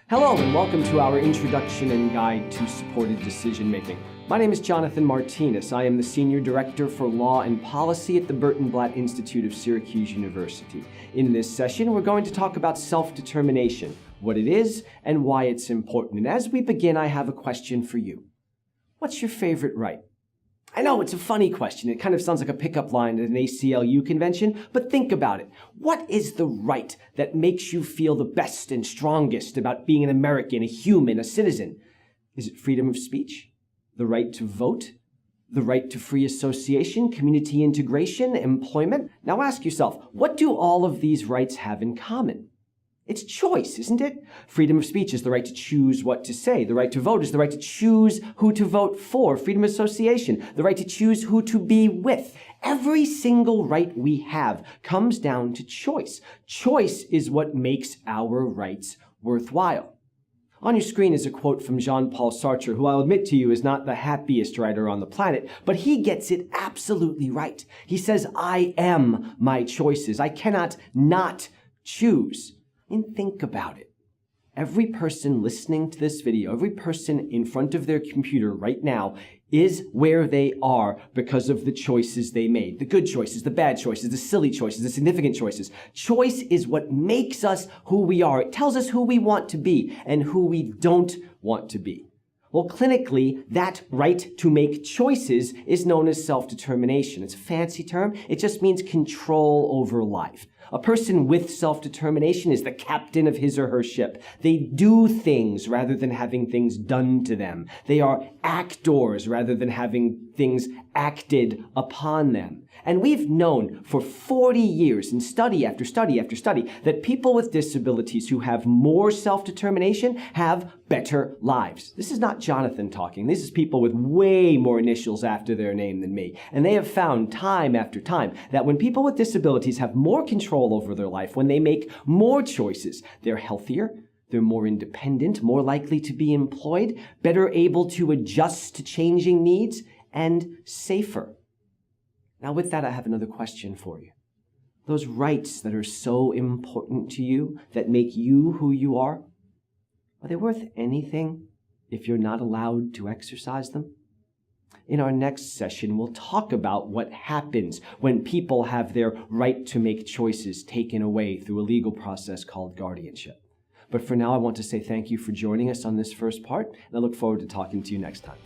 Hello and welcome to our introduction and guide to supported decision making. My name is Johnathan Martinis. I am the Senior Director for Law and Policy at the Burton Blatt Institute of Syracuse University. In this session, we're going to talk about self-determination, what it is and why it's important. And as we begin, I have a question for you. What's your favorite right? I know it's a funny question. It kind of sounds like a pickup line at an ACLU convention, but think about it. What is the right that makes you feel the best and strongest about being an American, a human, a citizen? Is it freedom of speech? The right to vote? The right to free association, community integration, employment? Now ask yourself, what do all of these rights have in common? It's choice, isn't it? Freedom of speech is the right to choose what to say. The right to vote is the right to choose who to vote for. Freedom of association, the right to choose who to be with. Every single right we have comes down to choice. Choice is what makes our rights worthwhile. On your screen is a quote from Jean-Paul Sartre, who I'll admit to you is not the happiest writer on the planet, but he gets it absolutely right. He says, I am my choices. I cannot not choose. And think about it. Every person listening to this video, every person in front of their computer right now is where they are because of the choices they made. The good choices, the bad choices, the silly choices, the significant choices. Choice is what makes us who we are. It tells us who we want to be and who we don't want to be. Well, clinically, that right to make choices is known as self-determination. It's a fancy term. It just means control over life. A person with self-determination is the captain of his or her ship. They do things rather than having things done to them. They are actors rather than having things acted upon them. And we've known for 40 years in study after study after study that people with disabilities who have more self-determination have better lives. This is not Johnathan talking. This is people with way more initials after their name than me. And they have found time after time that when people with disabilities have more control over their life, when they make more choices, they're healthier, they're more independent, more likely to be employed, better able to adjust to changing needs, and safer. Now with that, I have another question for you. Those rights that are so important to you, that make you who you are they worth anything if you're not allowed to exercise them? In our next session, we'll talk about what happens when people have their right to make choices taken away through a legal process called guardianship. But for now, I want to say thank you for joining us on this first part, and I look forward to talking to you next time.